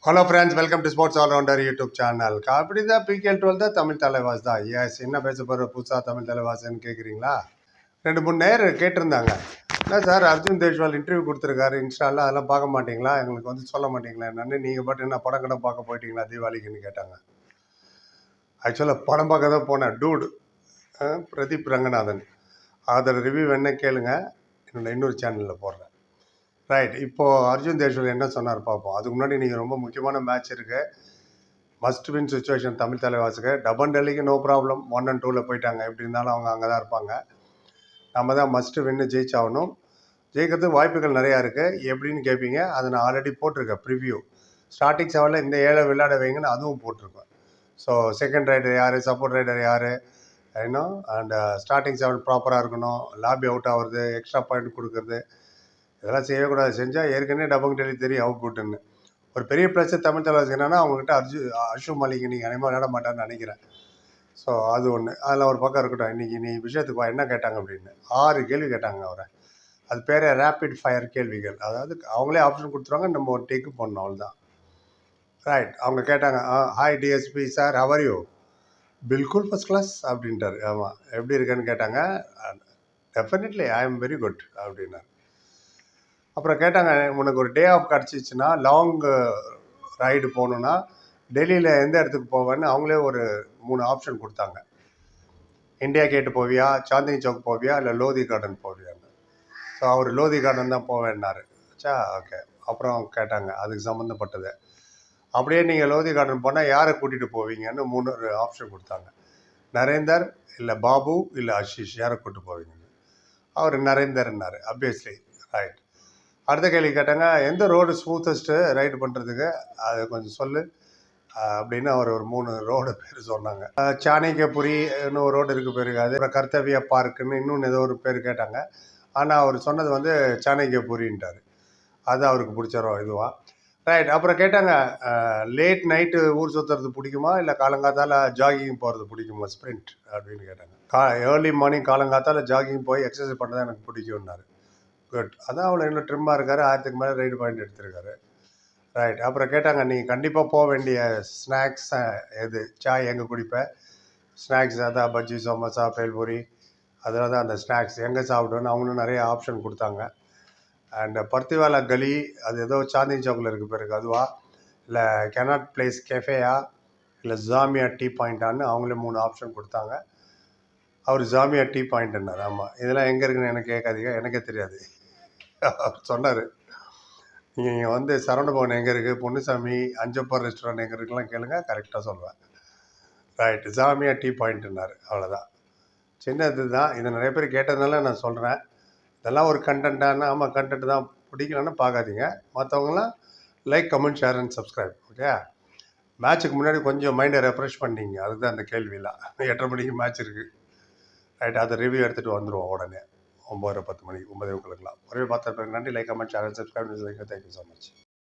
Hello friends, welcome to sports allrounder YouTube channel. அப்படி தான் PKL 12 தான் தமிழ் தலைவாஸ் தான். எஸ், என்ன பேச போகிற புதுசாக தமிழ் தலைவாசன்னு கேட்குறீங்களா? 2-3 நேர் கேட்டிருந்தாங்க. என்ன சார், அர்ஜுன் தேஷ்வால் இன்டர்வியூ கொடுத்துருக்காரு இன்ஸ்டாவில், அதெல்லாம் பார்க்க மாட்டிங்களா, எங்களுக்கு வந்து சொல்ல மாட்டிங்களா என்னன்னு? நீங்கள் பாட்டு என்ன படம் கடம் பார்க்க போயிட்டீங்களா தீபாவளிக்குன்னு கேட்டாங்க. ஆக்சுவலாக படம் பார்க்க தான் போனேன். டூடு பிரதீப் ரங்கநாதன். அதோட ரிவ்யூ என்ன கேளுங்க, என்னோட இன்னொரு சேனலில் போடுறேன். ரைட், இப்போது அர்ஜுன் தேஷ்வால் என்ன சொன்னார் பார்ப்போம். அதுக்கு முன்னாடி நீங்கள் ரொம்ப முக்கியமான மேட்ச் இருக்குது, மஸ்ட் வின் சுச்சுவேஷன் தமிழ் தலைவாசுக்கு. டபன் டெல்லிக்கு நோ ப்ராப்ளம், 1 and 2ல் போயிட்டாங்க. எப்படி இருந்தாலும் அவங்க அங்கே தான் இருப்பாங்க. நம்ம தான் மஸ்ட் வின்னு ஜெயிச்சாகணும். ஜெயிக்கிறதுக்கு வாய்ப்புகள் நிறையா இருக்குது. எப்படின்னு கேட்பீங்க, அதை நான் ஆல்ரெடி போட்டிருக்கேன் ப்ரிவ்யூ. ஸ்டார்டிங் 7ல் இந்த 7 விளையாட வைங்கன்னு அதுவும் போட்டிருக்கேன். ஸோ செகண்ட் ரைடர் யார், சப்போர்ட் ரைடர் யார், இன்னும் அண்ட் ஸ்டார்டிங் 7 ப்ராப்பராக இருக்கணும். லாபி அவுட் ஆகுறது, எக்ஸ்ட்ரா பாயிண்ட் கொடுக்குறது, இதெல்லாம் செய்யக்கூடாது. செஞ்சால் ஏற்கனவே டபங் டெல்லி தெரியும் அவுட் புட்டுன்னு. ஒரு பெரிய ப்ளஸ் தமிழ் தலைவாசி என்னன்னா, அவங்ககிட்ட அர்ஷு மலிக் நீங்கள் அனிமா விளையாட மாட்டான்னு நினைக்கிறேன். ஸோ அது ஒன்று, அதில் ஒரு பக்கம் இருக்கட்டும். இன்றைக்கி நீ விஷயத்துக்கு என்ன கேட்டாங்க அப்படின்னு 6 கேள்வி கேட்டாங்க அவரை. அது பேர் ரேப்பிட் ஃபயர் கேள்விகள். அதாவது அவங்களே ஆப்ஷன் கொடுத்துருவாங்க, நம்ம ஒரு டேக்கு பண்ணணும், அவ்வளோதான். ரைட், அவங்க கேட்டாங்க, hi DSP sir, how are you? பில்குல் ஃபர்ஸ்ட் கிளாஸ் அப்படின்ட்டார். ஆமாம், எப்படி இருக்கேன்னு கேட்டாங்க. Definitely I am very good அப்படின்னாரு. அப்புறம் கேட்டாங்க, உனக்கு ஒரு டே ஆஃப் கிடச்சிச்சின்னா, லாங் ரைடு போகணுன்னா டெல்லியில் எந்த இடத்துக்கு போவேன்னு அவங்களே ஒரு 3 ஆப்ஷன் கொடுத்தாங்க. இந்தியா கேட்டு போவியா, சாந்தினி சவுக் போவியா, இல்லை லோதி கார்டன் போவியான்னு. ஸோ அவர் லோதி கார்டன் தான் போவேன்னாரு. சா ஓகே. அப்புறம் கேட்டாங்க அதுக்கு சம்மந்தப்பட்டது. அப்படியே நீங்கள் லோதி கார்டன் போனால் யாரை கூட்டிகிட்டு போவீங்கன்னு 3 ஆப்ஷன் கொடுத்தாங்க. நரேந்தர், இல்லை பாபு, இல்லை ஆஷிஷ், யாரை கூப்பிட்டு போவீங்கன்னு. அவர் நரேந்தர்னாரு. Obviously right. அடுத்த கேள்வி கேட்டாங்க, எந்த ரோடு ஸ்மூத்தஸ்ட்டு ரைடு பண்ணுறதுக்கு, அது கொஞ்சம் சொல்லு அப்படின்னு அவர் ஒரு 3 ரோடு பேர் சொன்னாங்க. சாணக்கியபுரி இன்னும் ஒரு ரோடு இருக்குது பேருக்கு, அது அப்புறம் கர்த்தவியா பார்க்குன்னு இன்னொன்று ஏதோ ஒரு பேர் கேட்டாங்க. ஆனால் அவர் சொன்னது வந்து சாணக்கியபுரின்ட்டார். அது அவருக்கு பிடிச்ச இதுவா. ரைட். அப்புறம் கேட்டாங்க, லேட் நைட்டு ஊர் சுற்றுறது பிடிக்குமா, இல்லை காலங்காத்தால் ஜாகிங் போகிறது பிடிக்குமா, ஸ்ப்ரிண்ட் அப்படின்னு கேட்டாங்க. ஏர்லி மார்னிங் காலங்காத்தால் ஜாகிங் போய் எக்ஸசைஸ் பண்ணுறது எனக்கு பிடிக்கும்னாரு. குட். அதான் அவ்வளோ இன்னும் ட்ரிம்மாக இருக்கார், 1000க்கு மேலே ரைடு பாயிண்ட் எடுத்திருக்காரு. ரைட். அப்புறம் கேட்டாங்க, நீங்கள் கண்டிப்பாக போக வேண்டிய ஸ்நாக்ஸ் எது, சாய் எங்கே குடிப்பேன், ஸ்நாக்ஸ் அதான் பஜ்ஜி, சமோசா, பேல்பூரி, அதில் தான் அந்த ஸ்நாக்ஸ் எங்கே சாப்பிடுவேன்னு அவங்களும் நிறைய ஆப்ஷன் கொடுத்தாங்க. அண்ட் பர்த்திவாலா கலி, அது ஏதோ சாந்தினி சவுக்கில் இருக்குது பேருக்கு, அதுவா, இல்லை கெனாட் பிளேஸ் கெஃபேயா, இல்லை ஜாமியா டீ பாயிண்டான்னு அவங்களே 3 ஆப்ஷன் கொடுத்தாங்க. அவர் ஜாமியா டீ பாயிண்ட்னார். ஆமாம், இதெல்லாம் எங்கே இருக்குன்னு எனக்கு கேட்காதீங்க, எனக்கே தெரியாது. அவர் சொன்னார், நீங்கள் வந்து சரவண பவன் எங்கே இருக்குது, பொன்னுசாமி அஞ்சப்பர் ரெஸ்டாரண்ட் எங்கே இருக்குலாம் கேளுங்க, கரெக்டாக சொல்லுவேன். ரைட்டு, ஜாமியா டீ பாயிண்ட்டுன்னாரு. அவ்வளோதான், சின்ன இது தான். இதை நிறைய பேர் கேட்டதுனால நான் சொல்கிறேன். இதெல்லாம் ஒரு கண்டென்ட்டானா, ஆமாம் கண்டென்ட் தான், பிடிக்கலன்னா பார்க்காதீங்க. மற்றவங்களாம் like, comment, share and subscribe. Okay. மேட்ச்சுக்கு முன்னாடி கொஞ்சம் மைண்டை ரெஃப்ரெஷ் பண்ணிங்க, அதுதான் அந்த கேள்வியெல்லாம். 8:30 மணிக்கு மேட்ச் இருக்குது. ரைட், அதை ரிவ்யூ எடுத்துகிட்டு வந்துடுவோம் உடனே 9:10 மணிக்கு 9:30 ஒரே பார்த்த பிறகு. நன்றி. Like, comment, share and subscribe. Thank you so much.